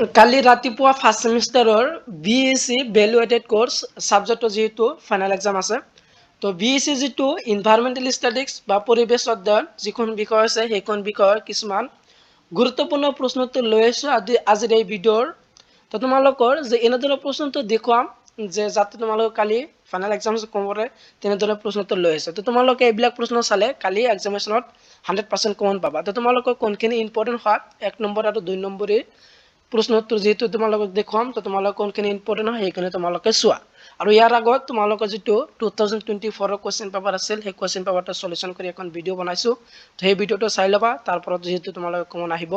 কালি ৰাতিপুৱা first সেমিষ্টাৰৰ BSc ভেলুৱেটেড course সাবজেক্টৰ যেহেতু final exam আছে তো BSc যেটো এনভায়ৰনমেন্টাল ষ্টাডিজ বা পৰিবেশ অধ্যয়ন যিখন বিষয় আছে সেইখন বিষয়ৰ কিছুমান গুৰুত্বপূৰ্ণ প্ৰশ্নোত্তৰ লৈ আছো আজিৰ এই ভিডিঅ'ৰ তো তোমালোকৰ যে এনেদৰে প্ৰশ্নটো দেখুৱাম যে যাতে তোমালোকে কালি ফাইনেল এক্সাম কম কৰে তেনেদৰে প্ৰশ্নোত্তৰ লৈ আছে তো তোমালোকে এইবিলাক প্ৰশ্ন চালে কালি এক্সামিনেশ্যনত 100% কমন পাবা তো তোমালোকৰ কোনখিনি ইম্পৰ্টেন্ট হয় 1 নম্বৰ আৰু 2 নম্বৰে প্ৰশ্নোত্তৰ যেহেতু তোমালোকক দেখুৱাম তো তোমালোক কোনখিনি ইম্পৰ্টেন্ট হয় সেইখিনি তোমালোকে চোৱা আৰু ইয়াৰ আগত তোমালোকৰ যেটো 2024 ৰ কোৱেশ্চন পেপাৰ আছিল সেই কোৱেশ্চন পেপাৰটো সলিউশন কৰি এখন ভিডিও বনাইছো তো সেই ভিডিওটো চাই লবা তাৰ পৰা যেহেতু তোমালোকে কমন আহিব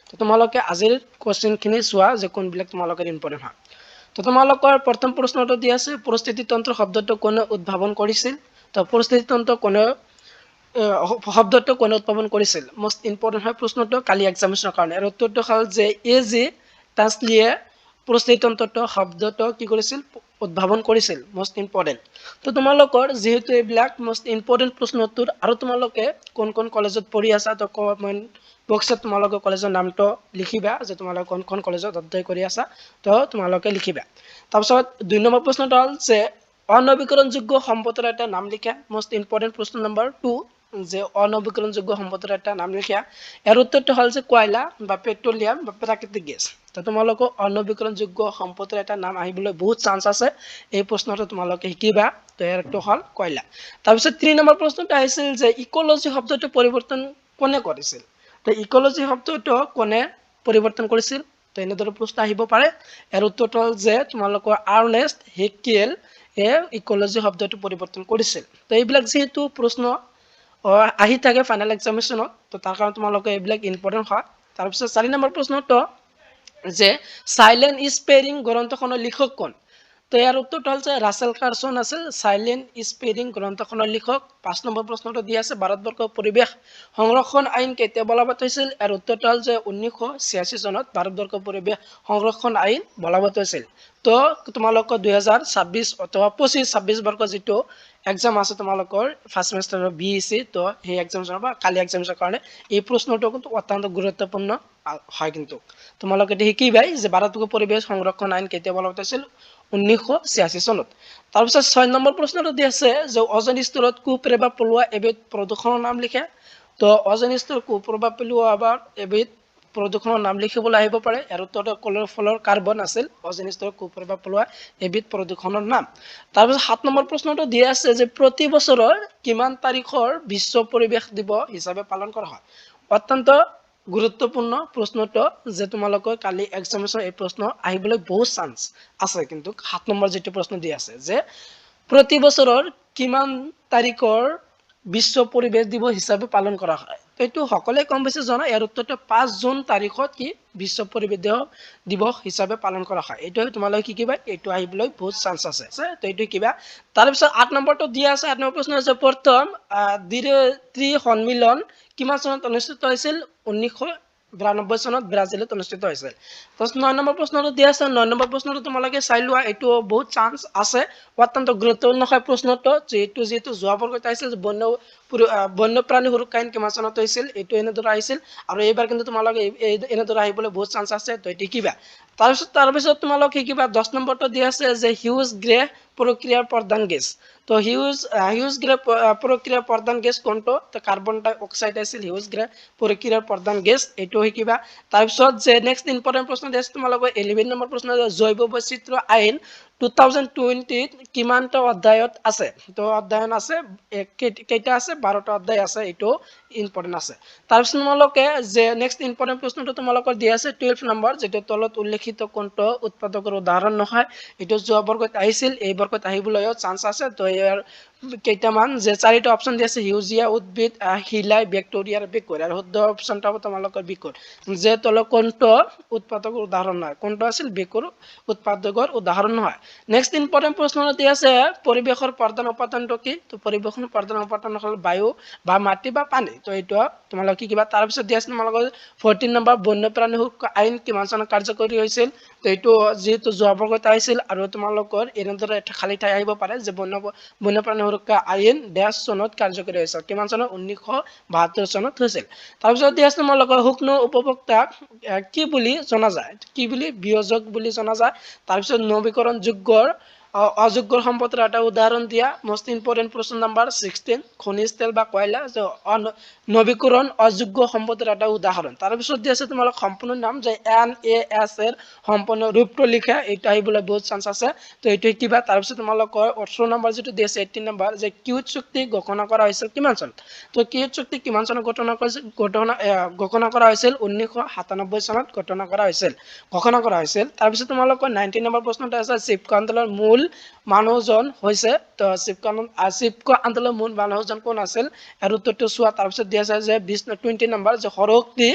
তো তোমালোকে আজিৰ কোৱেশ্চনখিনি চোৱা যে কোনবিলাক তোমালোকৰ ইম্পৰ্টেন্ট হয় তো তোমালোকৰ প্ৰথম প্ৰশ্নটো দি আছে পৰিস্থিতিতন্ত্ৰ শব্দটো কোনে উদ্ভাৱন কৰিছিল তো পৰিস্থিতিতন্ত্ৰ কোনে শব্দটো কোনে উদ্ভাৱন কৰিছিল মোস্ট ইম্পৰ্টেন্ট হয় প্ৰশ্নটো কালি এক্সামিনেশ্যনৰ কাৰণে আৰু উত্তৰটো হ'ল যে এজি টাস্লিয়ে পৰিস্থিতিতন্ত্ৰটো শব্দটো কি কৰিছিল উদ্ভাৱন কৰিছিল মোস্ট ইম্পৰ্টেন্ট তো তোমালোকৰ যেহেতু এইবিলাক মোস্ট ইম্পৰ্টেন্ট প্ৰশ্নোত্তৰ আৰু তোমালোকে কোন কোন কলেজত পঢ়ি আছা তো কমেন্ট বক্সত তোমালোকে কলেজৰ নামটো লিখিবা যে তোমালোকে কোনখন কলেজত অধ্যয়ন কৰি আছা তো তোমালোকে লিখিবা তাৰপিছত 2 নম্বৰ প্ৰশ্নটো হ'ল যে অনবীকৰণযোগ্য সম্পদৰ এটা নাম লিখা মোস্ট ইম্পৰ্টেন্ট প্ৰশ্ন নম্বৰ 2 যে অনবীকৰণযোগ্য সম্পদৰ এটা নাম লিখা এৰ উত্তৰটো হ'ল যে কয়লা বা পেট্ৰলিয়াম বা প্ৰাকৃতিক গেছ তো তোমালোকৰ অনবীকৰণযোগ্য সম্পদৰ এটা নাম আহিবলৈ বহুত চান্স আছে এই প্ৰশ্নটো তোমালোকে শিকিবা তো এৰটো হ'ল কয়লা তাৰপিছত 3 নম্বৰ প্ৰশ্নটো আহিছিল যে ইকোলজি শব্দটো পৰিৱৰ্তন কোনে কৰিছিল তো ইকোলজি শব্দটো কোনে পৰিৱৰ্তন কৰিছিল তো এনেদৰে প্ৰশ্ন আহিব পাৰে এৰ উত্তৰটো হ'ল যে তোমালোকৰ আৰ্নেষ্ট হেকিয়েল ইকোলজি শব্দটো পৰিৱৰ্তন কৰিছিল তো এইবিলাক যেহেতু প্ৰশ্ন আহি থাকে ফাইনেল এক্সামিনেশ্যনত তো তাৰ কাৰণে তোমালোকে এইবিলাক ইম্পৰ্টেন্ট হয় তাৰপিছত 4 নম্বৰ প্ৰশ্নটো যে সাইলেন্ট স্পেৰিং গ্ৰন্থখনৰ লিখক কোন তো ইয়াৰ উত্তৰটো হ'ল যে ৰাছেল কাৰ্চন আছিল সাইলেন্ট স্পেৰিং গ্ৰন্থখনৰ লিখক 5 নম্বৰ প্ৰশ্নটো দি আছে ভাৰতবৰ্ষৰ পৰিৱেশ সংৰক্ষণ আইন কেতিয়া বলবৎ হৈছিল আৰু উত্তৰটো হ'ল যে 1986 চনত ভাৰতবৰ্ষৰ পৰিৱেশ সংৰক্ষণ আইন বলবৎ হৈছিল তো তোমালোকৰ 2026 অথবা 25-26 বৰ্ষৰ যেটো এক্সাম আছে তোমালোকৰ ফাৰ্ষ্ট সেমিষ্টাৰৰ BSc তো সেই এক্সামৰ বা কালি এক্সামৰ কাৰণে এই প্ৰশ্নটো কিন্তু অত্যন্ত গুৰুত্বপূৰ্ণ হয় কিন্তু তোমালোকে শিকিবাই যে ভাৰতবৰ্ষৰ পৰিৱেশ সংৰক্ষণ আইন কেতিয়া বলবৎ হৈছিল 1986 চনত তাৰপিছত 6 নম্বৰ প্ৰশ্নটো দি আছে যে ওজন স্তৰত কুপ্ৰভাৱ পেলোৱা এবিধ প্ৰদূষণৰ নাম লিখে তো ওজন স্তৰত কুপ্ৰভাৱ পেলোৱা এবিধ প্ৰদূষণৰ নাম লিখিবলৈ আহিব পাৰে আৰু উত্তৰটো ক্লৰ'ফ্ল'ৰ কাৰ্বন আছিল ওজন স্তৰত কুপ্ৰভাৱ পেলোৱা এবিধ প্ৰদূষণৰ নাম তাৰপিছত 7 নম্বৰ প্ৰশ্নটো দি আছে যে প্ৰতি বছৰৰ কিমান তাৰিখৰ বিশ্ব পৰিৱেশ দিৱস হিচাপে পালন কৰা হয় অত্যন্ত গুৰুত্বপূৰ্ণ প্ৰশ্নটো যে তোমালোকৰ কালি এক্সামিনেশ্যন এই প্ৰশ্ন আহিবলৈ বহুত চান্স আছে কিন্তু 7 নম্বৰ যেটো প্ৰশ্ন দি আছে যে প্ৰতি বছৰৰ কিমান তাৰিখৰ বিশ্ব পৰিৱেশ দিৱস হিচাপে পালন কৰা হয় এইটো সকলোৱে কম বেছি জানা ইয়াৰ উত্তৰটো 5 জুন তাৰিখত কি বিশ্ব পৰিৱেশ দিৱস হিচাপে পালন কৰা হয় এইটো তোমালোকে কি কিবা এইটো আহিবলৈ বহুত চান্স আছে তো এইটো কিবা তাৰ পিছত 8 নম্বৰটো দিয়া আছে 8 নম্বৰ প্ৰশ্ন আছে প্ৰথম দ্বিতীয় সন্মিলন কিমান চনত অনুষ্ঠিত হৈছিল 1992 চনত ব্ৰাজিলত অনুষ্ঠিত হৈছিল তো 9 নম্বৰ প্ৰশ্নটো দিয়া আছে 9 নম্বৰ প্ৰশ্নটো তোমালোকে চাই লোৱা এইটো বহুত চান্স আছে অত্যন্ত গুৰুত্বপূৰ্ণ হয় প্ৰশ্নটো যেটো যোৱা বৰ্গত আহিছিল বন্যপ্ৰাণী সুৰক্ষা আইন কিমান চনত হৈছিল এইটো এনেদৰে আহিছিল আৰু এইবাৰ কিন্তু তোমালোকে এনেদৰে আহিবলৈ বহুত চান্স আছে তো এটি কিবা তাৰপিছত তোমালোকে কিবা 10 নম্বৰটো দি আছে যে হিউজ গ্ৰে প্ৰক্ৰিয়াৰ প্ৰধান গেছ তো হিউজ গ্ৰে প্ৰক্ৰিয়াৰ প্ৰধান গেছ কোনটো তো কাৰ্বন ডাই অক্সাইড আছিল হিউজ গ্ৰে প্ৰক্ৰিয়াৰ প্ৰধান গেছ এইটো কিবা তাৰপিছত যে নেক্সট ইম্পৰ্টেন্ট প্ৰশ্ন দি আছে তোমালোকে 11 নম্বৰ প্ৰশ্ন জৈৱ বৈচিত্ৰ্য আইন 2020 কিমানটা অধ্যায়ত আছে তো অধ্যয়ন আছে কেইটা আছে 12টা অধ্যায় আছে এইটো ইম্পৰ্টেন্ট আছে তাৰপিছত তোমালোকে যে নেক্সট ইম্পৰ্টেন্ট প্ৰশ্নটো তোমালোকৰ দি আছে 12 নম্বৰ যেটো তলত উল্লেখিত কোনটো উৎপাদকৰ উদাহৰণ নহয় এইটো যোৱা বৰ্গত আহিছিল এই বৰ্গত আহিবলৈও চান্স আছে তো ইয়াৰ কেইটামান যে 4টা অপচন দি আছে হিউজিয়া উদ্ভিদ হিলাই ব্যাকটেৰিয়া আৰু বেকুৰ আৰু শুদ্ধ অপচনটা তোমালোকৰ বেকুৰ যে তলত কোনটো উৎপাদকৰ উদাহৰণ নহয় কোনটো আছিল বেকুৰ উৎপাদকৰ উদাহৰণ নহয় নেক্সট ইম্পৰ্টেন্ট প্ৰশ্নটো দি আছে পৰিৱেশৰ প্ৰধান উপাদানটো কি তো পৰিৱেশৰ প্ৰধান উপাদান হ'ল বায়ু বা মাটি বা পানী তো এইটো তোমালোকে কিবা তাৰ পিছত দি আছে তোমালোকৰ 14 নম্বৰ বন্যপ্ৰাণী সুৰক্ষা আইন কিমান চনত কাৰ্যকৰী হৈছিল তো এইটো যেহেতু যোৱা বৰ্গত আহিছিল আৰু তোমালোকৰ এনেদৰে এটা খালি ঠাই আহিব পাৰে যে বন্যপ্ৰাণী সুৰক্ষা আইন ডেছ চনত কাৰ্যকৰী হৈছিল কিমান চনত 1972 চনত হৈছিল তাৰপিছত দিয়া আছে তোমালোকৰ সুক্ষ্ম উপভোক্তাক কি বুলি জনা যায় কি বুলি বিয়োজক বুলি জনা যায় তাৰপিছত নৱীকৰণ যোগ্যৰ অযোগ্য সম্পদৰ এটা উদাহৰণ দিয়া মোস্ট ইম্পৰ্টেন্ট প্ৰশ্ন নাম্বাৰ 16 খনিজ তেল বা কয়লা নৱীকৰণ অযোগ্য সম্পদৰ এটা উদাহৰণ তাৰপিছত দিয়া আছে তোমালোক সম্পূৰ্ণ নাম যে NAS এৰ সম্পূৰ্ণ ৰূপটো লিখা এটা আহিবলৈ বহুত চান্স আছে তো এইটো কিবা তাৰপিছত তোমালোকৰ 18 নম্বৰ যেটো দিয়া আছে 18 নম্বৰ যে কিউট চুক্তি ঘোষণা কৰা হৈছিল কিমান চনত তো কিউট চুক্তি কিমান চনত ঘোষণা কৰা হৈছিল 1997 চনত ঘোষণা কৰা হৈছিল তাৰপিছত তোমালোকৰ 19 নম্বৰ প্ৰশ্নটো আছে চিপকো আন্দোলনৰ মূল মানুহজন হৈছে তো চিপকো আন্দোলনৰ মূল মানুহজন কোন আছিল আৰু উত্তৰটো চোৱা তাৰপিছত দিয়া আছে যে 20 নম্বৰ যে সৌৰশক্তি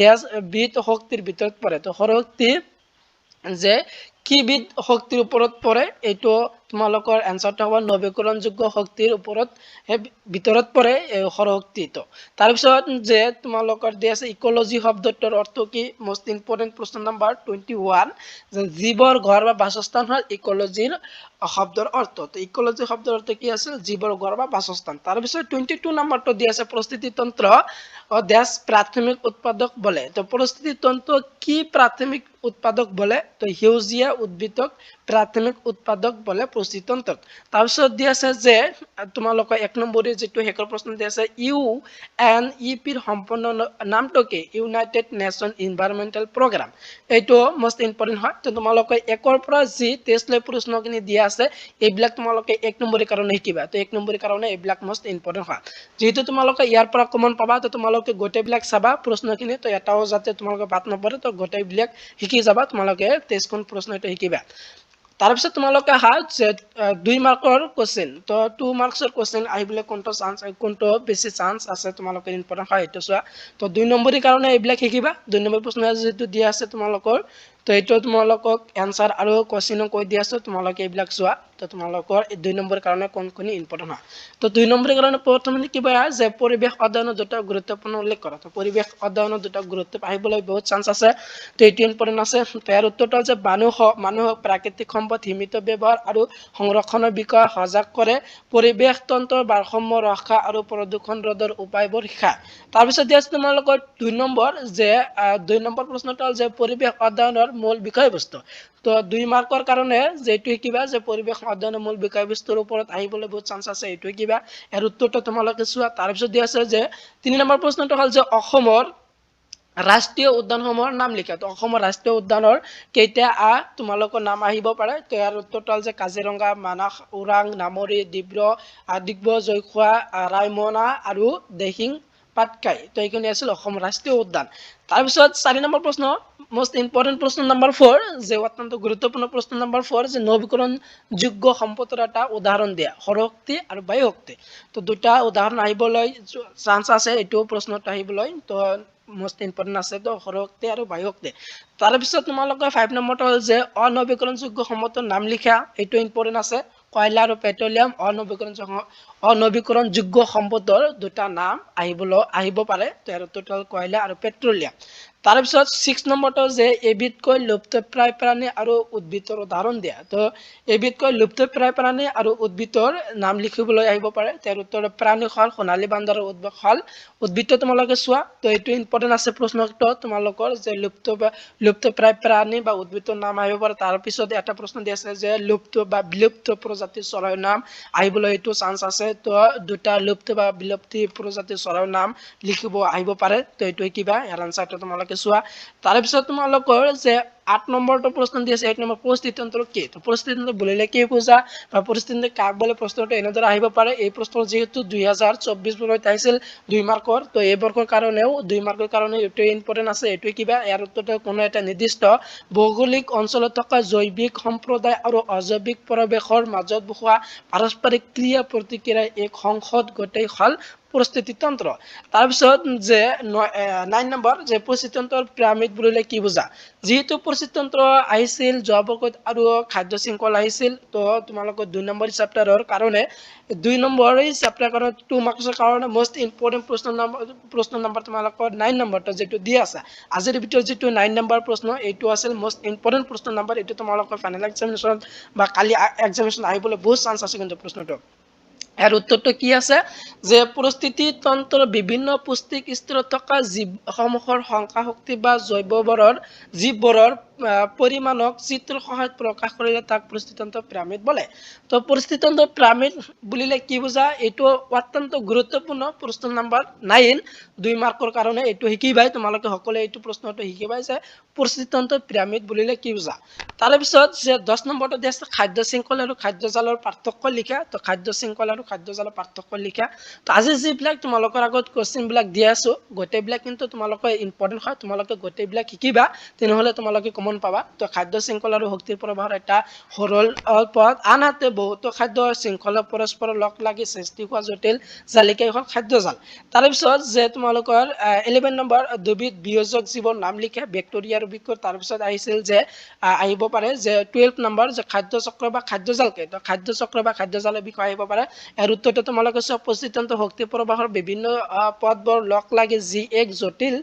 ডেছ বিদ শক্তিৰ ভিতৰত পৰে তো সৌৰশক্তি যে কিবিধ শক্তিৰ ওপৰত পৰে এইটো তোমালোকৰ এনসাৰটো হ'ব নৱীকৰণযোগ্য শক্তিৰ ওপৰত ভিতৰত পৰে সৌৰশক্তিটো তাৰপিছত যে তোমালোকৰ দিয়া আছে ইকোলজি শব্দটোৰ অৰ্থ কি মোস্ট ইম্পৰ্টেন্ট প্ৰশ্ন নাম্বাৰ 21 যে জীৱৰ ঘৰ বা বাসস্থান হ'ল ইকোলজিৰ শব্দৰ অৰ্থ তো ইকোলজি শব্দৰ অৰ্থ কি আছিল জীৱৰ ঘৰ বা বাসস্থান তাৰপিছত 22 নম্বৰটো দিয়া আছে পৰিস্থিতি তন্ত্ৰ দেশ প্ৰাথমিক উৎপাদক বলে তো পৰিস্থিতি তন্ত্ৰ কি প্ৰাথমিক উৎপাদক বলে তো সেউজীয়া উদ্ভিদক প্ৰাথমিক উৎপাদক বলে পৰিস্থিতি তন্ত্ৰত তাৰপিছত দিয়া আছে যে তোমালোকৰ 1 নম্বৰৰ যেটো হেকৰ প্ৰশ্ন দিয়া আছে UNEP ৰ সম্পূৰ্ণ নামটো কি ইউনাইটেড নেশন এনভাইৰনমেন্টাল প্ৰগ্ৰাম এইটো মোস্ট ইম্পৰ্টেন্ট হয় তো তোমালোকৰ 1 ৰ পৰা যি টেষ্ট লৈ প্ৰশ্নখিনি দিয়া আছে এইবিলাক তোমালোকে 1 নম্বৰৰ কাৰণে শিকিবা তো 1 নম্বৰৰ কাৰণে এইবিলাক মোস্ট ইম্পৰ্টেন্ট হয় যেহেতু তোমালোকে ইয়াৰ পৰা কমন পাবা তো তোমালোকে গোটেইবিলাক চাবা প্ৰশ্নখিনি তো এটাও যাতে তোমালোকে বাদ নপৰে তো গোটেইবিলাক শিকি যাবা তোমালোকে টেষ্টখন প্ৰশ্ন এটা শিকিবা তাৰপিছত তোমালোকে হা 2 মাৰ্কৰ কোশ্চেন তো 2 মাৰ্কছৰ কোশ্চেন আহিবলৈ কোনটো বেছি চান্স আছে তোমালোকে ইম্পৰ্টেন্ট হয় এটো চোৱা তো 2 নম্বৰৰ কাৰণে এইবিলাক শিকিবা 2 নম্বৰ প্ৰশ্ন যেটো দিয়া আছে তোমালোকৰ তো এইটো তোমালোকক এনসাৰ আৰু কোশ্চেন কৈ দিয়া আছে তোমালোকে এইবিলাক চোৱা তো তোমালোকৰ 2 নম্বৰৰ কাৰণে কোনখিনি ইম্পৰ্টেন্ট হয় তো 2 নম্বৰৰ কাৰণে প্ৰথমে কিবা যে পৰিবেশ অধ্যয়নৰ দুটা গুৰুত্বপূৰ্ণ উল্লেখ কৰা তো পৰিবেশ অধ্যয়নৰ দুটা গুৰুত্ব আহিবলৈ বহুত চান্স আছে তো এইটো ইম্পৰ্টেন্ট আছে তাৰ উত্তৰটো যে মানুহক প্ৰাকৃতিক সম্পদ সীমিত ব্যৱহাৰ আৰু সংৰক্ষণৰ বিষয়ে সজাগ কৰে পৰিবেশ তন্ত্ৰৰ ভাৰসাম্য ৰক্ষা আৰু প্ৰদূষণ ৰোধৰ উপায়বোৰ শিকা তাৰপিছত দিয়া আছে তোমালোকৰ 2 নম্বৰ যে 2 নম্বৰ প্ৰশ্নটো যে পৰিবেশ অধ্যয়নৰ মূল বিষয়বস্তু তো 2 মাৰ্কৰ কাৰণে যেটো কিবা যে পৰিবেশ অধ্যয়নৰ মূল বিষয়বস্তুৰ ওপৰত আহিবলৈ বহুত চান্স আছে এইটো কিবা এৰ উত্তৰটো তোমালোকে চোৱা তাৰপিছত দিয়া আছে যে 3 নম্বৰ প্ৰশ্নটো হ'ল যে অসমৰ ৰাষ্ট্ৰীয় উদ্যানসমূহৰ নাম লিখা তো অসমৰ ৰাষ্ট্ৰীয় উদ্যানৰ কেইটা তোমালোকৰ নাম আহিব পাৰে তো ইয়াৰ উত্তৰটো হ'ল যে কাজিৰঙা মানস ওৰাং নামৰি ডিব্ৰু জয়খোৱা ৰায়মনা আৰু দেহিং পাটকাই তো এইখিনি আছিল অসম ৰাষ্ট্ৰীয় উদ্যান তাৰপিছত 4 নম্বৰ প্ৰশ্ন মোস্ট ইম্পৰ্টেন্ট প্ৰশ্ন নাম্বাৰ 4 যে অত্যন্ত গুৰুত্বপূৰ্ণ প্ৰশ্ন নাম্বাৰ 4 যে নৱীকৰণ যোগ্য সম্পদৰ এটা উদাহৰণ দিয়া সৌৰশক্তি আৰু বায়ু শক্তি তো দুটা উদাহৰণ আহিবলৈ চান্স আছে এইটো প্ৰশ্নটো আহিবলৈ তো মোস্ট ইম্পৰ্টেন্ট আছে তো সৌৰশক্তি আৰু বায়ু শক্তি তাৰপিছত তোমালোকৰ 5 নম্বৰটো হ'ল যে অনৱীকৰণযোগ্য সম্পদৰ নাম লিখা এইটো ইম্পৰ্টেন্ট আছে কয়লা আৰু পেট্ৰলিয়াম অনৱীকৰণযোগ্য সম্পদৰ দুটা নাম আহিব পাৰে তো ইয়াৰ উত্তৰটো হ'ল কয়লা আৰু পেট্ৰলিয়াম তাৰপিছত 6 নম্বৰটো যে এবিধকৈ লুপ্তপ্ৰায় প্ৰাণী আৰু উদ্ভিদৰ উদাহৰণ দিয়া তো এবিধকৈ লুপ্তপ্ৰায় প্ৰাণী আৰু উদ্ভিদৰ নাম লিখিবলৈ আহিব পাৰে তাৰ উত্তৰ প্ৰাণী হল সোণালী বান্দৰৰ উদ্ভিদ তোমালোকে চোৱা তো এইটো ইম্পৰ্টেন্ট আছে প্ৰশ্নটো তোমালোকৰ যে লুপ্তপ্ৰায় প্ৰাণী বা উদ্ভিদৰ নাম আহিব পাৰে তাৰ পিছত এটা প্ৰশ্ন দিয়া আছে যে লুপ্ত বা বিলুপ্ত প্ৰজাতিৰ চৰাইৰ নাম আহিবলৈ এইটো চান্স আছে তো দুটা লুপ্ত বা বিলুপ্ত প্ৰজাতিৰ চৰাইৰ নাম আহিব পাৰে তো এইটো কিবা ইয়াৰ আনসাৰটো তোমালোকে চোৱা তাৰ পিছত তোমালোকৰ যে 8 নম্বৰটো প্ৰশ্ন দি আছে 1 নম্বৰ পৰিস্থিতি তন্ত্ৰ কি তো পৰিস্থিতি তন্ত্ৰ বুলিলে কি বুজা বা পৰিস্থিতি কাক বলে প্ৰশ্নটো এনেদৰে আহিব পাৰে এই প্ৰশ্ন যেহেতু 2024 বৰ্ষত আহিছিল 2 মাৰ্কৰ তো এই বৰ্ষৰ কাৰণেও 2 মাৰ্কৰ কাৰণে এইটো ইম্পৰ্টেন্ট আছে এইটো কিবা ইয়াৰ উত্তৰটো কোনো এটা নিৰ্দিষ্ট ভৌগোলিক অঞ্চলত থকা জৈৱিক সম্প্ৰদায় আৰু অজৈৱিক পৰিৱেশৰ মাজত হোৱা পাৰস্পৰিক ক্ৰিয়া প্ৰতিক্ৰিয়াৰ এক সংহত গোটেই হল পৰিস্থিতি তন্ত্ৰ তাৰপিছত যে 9 নম্বৰ যে পৰিস্থিতি তন্ত্ৰৰ পিৰামিড বুলিলে কি বুজা যেহেতু পৰিস্থিতি তন্ত্ৰ আহিছিল জৈৱকত আৰু খাদ্য শৃংখল আহিছিল তো তোমালোকৰ 2 নম্বৰ চেপ্টাৰৰ কাৰণে 2 নম্বৰ চেপ্টাৰ কাৰণে 2 মাৰ্কছৰ কাৰণে মোস্ট ইম্পৰ্টেন্ট প্ৰশ্ন নম্বৰ তোমালোকৰ 9 নম্বৰটো যেটো দিয়া আছে আজিৰ ভিডিঅ যেটো 9 নম্বৰ প্ৰশ্ন এইটো আছিল মোস্ট ইম্পৰ্টেন্ট প্ৰশ্ন নম্বৰ এইটো তোমালোকৰ ফাইনেল এক্সামিনেশ্যন বা কালি এক্সামিনেশ্যন আহিবলৈ বহুত চান্স আছে কিন্তু প্ৰশ্নটো এৰ উত্তৰটো কি আছে যে পৰিস্থিতি তন্ত্ৰৰ বিভিন্ন পুষ্টিক স্তৰত থকা জীৱসমূহৰ সংখ্যা শক্তি বা জৈৱবোৰৰ জীৱবোৰৰ পৰিমাণক চিত্ৰৰ সহায়ত প্ৰকাশ কৰিলে তাক পৰিস্থিতিতন্ত্ৰ পিৰামিড বোলে তো পৰিস্থিতিতন্ত্ৰ পিৰামিড বুলিলে কি বুজা এইটো অত্যন্ত গুৰুত্বপূৰ্ণ প্ৰশ্ন নম্বৰ 9 2 মাৰ্কৰ কাৰণে এইটো শিকিবাই তোমালোকে সকলোৱে এইটো প্ৰশ্নটো শিকিবাই যে পৰিস্থিতিতন্ত্ৰ পিৰামিড বুলিলে কি বুজা তাৰে পিছত যে 10 নম্বৰটো দি আছে খাদ্য শৃংখল আৰু খাদ্য জালৰ পাৰ্থক্য লিখা তো খাদ্য শৃংখল আৰু খাদ্য জালৰ পাৰ্থক্য লিখা তো আজি যিবিলাক তোমালোকৰ আগত কোৱেশ্চন বিলাক দি আছো গোটেইবিলাক কিন্তু তোমালোকৰ ইম্পৰ্টেন্ট হয় তোমালোকে গোটেইবিলাক শিকিবা তেনেহলে তোমালোকে কমন পাবা তো খাদ্য শৃংখল আৰু শক্তিৰ প্ৰবাহৰ এটা সৰল পথ আনহাতে বহুতো খাদ্য শৃংখল পৰস্পৰ লগ লাগি সৃষ্টি হোৱা জটিল জালিকাই হ'ল খাদ্য জাল তাৰে পিছত যে তোমালোকৰ 11 নম্বৰ দুবিধ বিয়োজক জীৱৰ নাম লিখা বেক্টেৰিয়া আৰু বিক্ৰ তাৰ পিছত আহিছিল যে আহিব পাৰে যে 12 নম্বৰ যে খাদ্য চক্ৰ বা খাদ্য জালকে তো খাদ্য চক্ৰ বা খাদ্য জালৰ বিষয় আহিব পাৰে এৰ উত্তৰটো তোমালোকে সব পৰিস্থিতিতন্ত্ৰ শক্তি প্ৰবাহৰ বিভিন্ন পথবোৰ লগ লাগি যি এক জটিল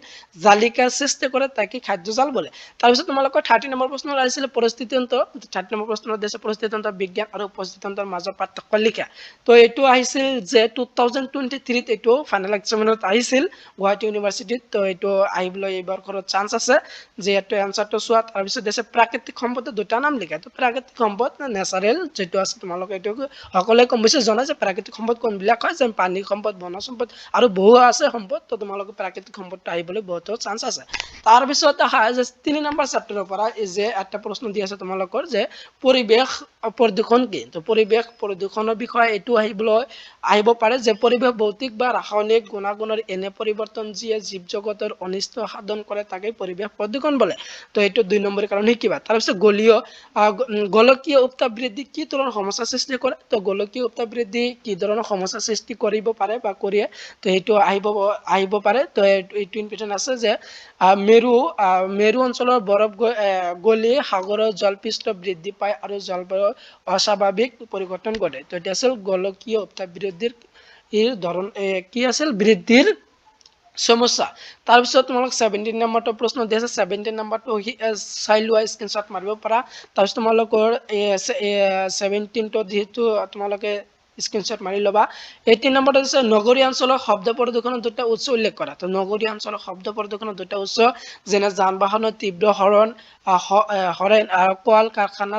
জালিকা সৃষ্টি কৰে তাকে খাদ্য জাল বলে তাৰ পিছত তোমালোকৰ 30 নম্বৰ প্ৰশ্ন আহিছিল পৰিস্থিতিতন্ত্ৰ 30 নম্বৰ প্ৰশ্ন দিছে পৰিস্থিতিতন্ত্ৰ বিজ্ঞান আৰু পৰিস্থিতিতন্ত্ৰৰ মাজৰ পাৰ্থক্য লিখা তো এইটো আহিছিল যে 2023 ত এইটো ফাইনাল এক্সামিনত আহিছিল গুৱাহাটী ইউনিভাৰ্সিটিত তো এইটো আহিবলৈ এইবাৰ ঘৰত চান্স আছে যে এটো এনসাৰটো চোৱা তাৰ পিছত দিছে প্ৰাকৃতিক সম্পদ দুটা নাম লিখা তো প্ৰাকৃতিক সম্পদ নেচাৰেল যেটো আছে তোমালোকে এইটো সকলোৱে কম বেছি জানা যে প্ৰাকৃতিক সম্পদ কোনবিলাক হয় যেন পানী সম্পদ বনজ সম্পদ আৰু বহু আছে সম্পদ তো তোমালোকে প্ৰাকৃতিক সম্পদটো আহিবলৈ বহুত চান্স আছে তাৰ পিছত আহা যে 3 নম্বৰ চেপ্টাৰৰ পৰা এই যে একটা প্ৰশ্ন দি আছে তোমালোকৰ যে পৰিবেশ প্ৰদূষণ কি তো পৰিবেশ প্ৰদূষণৰ বিষয় এটো আহিব পাৰে যে পৰিবেশ ভৌতিক বা ৰাসায়নিক গুণাগুণৰ এনে পৰিৱৰ্তন যিয়ে জীৱ জগতৰ অনিষ্ট সাধন কৰে তাকে পৰিবেশ প্ৰদূষণ বলে তো এইটো 2 নম্বৰ কাৰণ শিকিবা তাৰ পিছত গোলকীয় উত্তাপ বৃদ্ধি কি ধৰণৰ সমস্যা সৃষ্টি কৰে তো গোলকীয় উত্তাপ বৃদ্ধি কি ধৰণৰ সমস্যা সৃষ্টি কৰিব পাৰে বা কৰিয়ে তো এইটো আহিব পাৰে তো এইটো ইনফৰমেশন আছে যে মেৰু অঞ্চলৰ বৰফ গলি সাগৰৰ জলপৃষ্ঠ বৃদ্ধি পায় আৰু জলবায়ু অস্বাভাৱিক পৰিৱৰ্তন ঘটে তো এটা আছিল গোলকীয় উত্তাপ বৃদ্ধিৰ ধৰণ কি আছিল বৃদ্ধিৰ সমস্যা তাৰ পিছত তোমালোক 17 নম্বৰটো প্ৰশ্ন দি আছে 17 নম্বৰটো চাই লোৱা স্ক্ৰিনশ্বট মাৰিব পাৰা তাৰ পিছত তোমালোকৰ 17 টো যেহেতু তোমালোকে স্ক্ৰিনশট মাৰি লবা 18 নম্বৰটা হচ্ছে নগৰীয় অঞ্চলৰ শব্দ প্ৰদূষণৰ দুটা উৎস উল্লেখ কৰা তো নগৰীয় অঞ্চলৰ শব্দ প্ৰদূষণৰ দুটা উৎস যেনে যান-বাহনৰ তীব্ৰ হৰণ কল কাৰখানা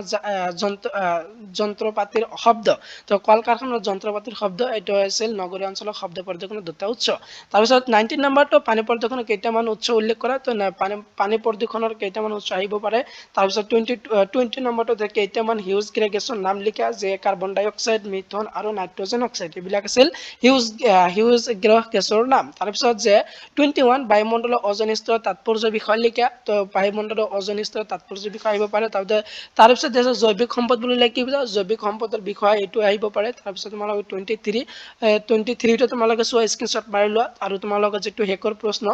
যন্ত্ৰপাতিৰ শব্দ তো কল কাৰখানাৰ যন্ত্ৰপাতিৰ শব্দ এটো আছিল নগৰীয় অঞ্চলৰ শব্দ প্ৰদূষণৰ দুটা উৎস তাৰ পিছত 19 নম্বৰটো পানী প্ৰদূষণৰ কেইটামান উৎস উল্লেখ কৰা তো পানী প্ৰদূষণৰ কেইটামান উৎস আহিব পাৰে তাৰ পিছত 20 নম্বৰটো কেইটামান হিউজ গ্ৰেগেছৰ নাম লিখা যে কাৰ্বন ডাই অক্সাইড মিথেন আৰু নাইট্ৰজেন অক্সাইড এইবিলাক আছিল হিউজ গ্ৰহ গেছৰ নাম তাৰ পিছত যে 21 বায়ুমণ্ডলৰ ওজন স্তৰৰ তাৎপৰ্য বিষয় লিখা তো বায়ুমণ্ডলৰ ওজন স্তৰৰ তাৎপৰ্য বিষয় আহিব পাৰে তাৰ পিছত যে জৈৱিক সম্পদ বুলিলে কি বুজা জৈৱিক সম্পদৰ বিষয় এইটো আহিব পাৰে তাৰ পিছত তোমালোকে 23 টো তোমালোকে চোৱা স্ক্ৰিনশ্বট মাৰি লোৱা আৰু তোমালোকে যেটো হেকৰ প্ৰশ্ন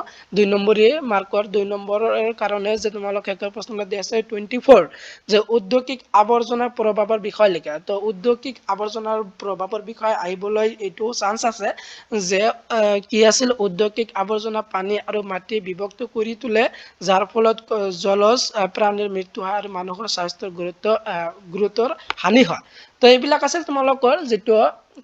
2 নম্বৰী মাৰ্কৰ 2 নম্বৰৰ কাৰণে যে তোমালোকে হেকৰ প্ৰশ্নটো দি আছে 24 যে ঔদ্যোগিক আৱৰ্জনাৰ প্ৰভাৱৰ বিষয় লিখা তো ঔদ্যোগিক আৱৰ্জনাৰ প্ৰভাৱৰ বিষয় আহিবলৈ এইটো চান্স আছে যে কি আছিল ঔদ্যোগিক আৱৰ্জনা পানী আৰু মাটি বিভক্ত কৰি তোলে যাৰ ফলত জলজ প্ৰাণীৰ মৃত্যু হয় আৰু মানুহৰ স্বাস্থ্যৰ গুৰুতৰ হানি হয় তো এইবিলাক আছে তোমালোকৰ যেটো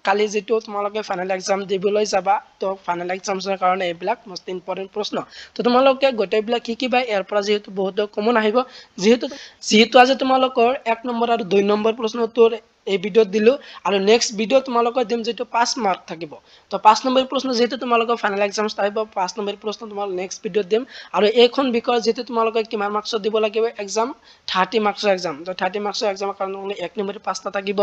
কালি যেটো তোমালোকে ফাইনাল এক্সাম দিবলৈ যাবা তো ফাইনাল এক্সামছৰ কাৰণে এইবিলাক মোস্ট ইম্পৰ্টেন্ট প্ৰশ্ন তো তোমালোকে গোটেইবিলাক শিকিবা ইয়াৰ পৰা যেহেতু বহুত কমন আহিব যেহেতু আজি তোমালোকৰ 1 নম্বৰ আৰু 2 নম্বৰ প্ৰশ্ন উত্তৰ এই ভিডিওত দিলো আৰু নেক্সট ভিডিও তোমালোকৰ দিম যেটো 5 মাৰ্ক থাকিব তো 5 নম্বৰ প্ৰশ্ন যেটো তোমালোকৰ ফাইনাল এক্সামছ আহিব 5 নম্বৰ প্ৰশ্ন তোমালোক নেক্সট ভিডিওত দিম আৰু এইখন বিষয় যেটো তোমালোকে কিমান মাৰ্কছ দিব লাগিব এক্সাম 30 মাৰ্কছৰ এক্সাম তো 30 মাৰ্কছৰ এক্সামৰ কাৰণে 1 নম্বৰী 5টা থাকিব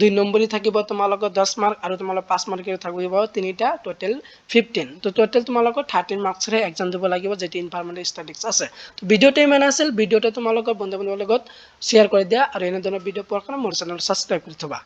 2 নম্বৰী থাকিব তোমালোকৰ 10 মাৰ্ক আৰু তোমালোকৰ 5 মাৰ্কৰ থাকিব তিনিটা টোটাল 15 তো টোটাল তোমালোকৰ 30 মাৰ্কছৰ এক্সাম দিব লাগিব যেটো এনভাইৰনমেন্টেল ষ্টাডিজ আছে তো ভিডিওটো ইমান আছিল ভিডিওটো তোমালোকৰ বন্ধু-বান্ধৱৰ লগত শেয়াৰ কৰি দিয়া আৰু এনে ধৰণৰ ভিডিও পোৱাৰ কাৰণে মোৰ চেনেল সাবস্ক্ৰাইব কৰি থবা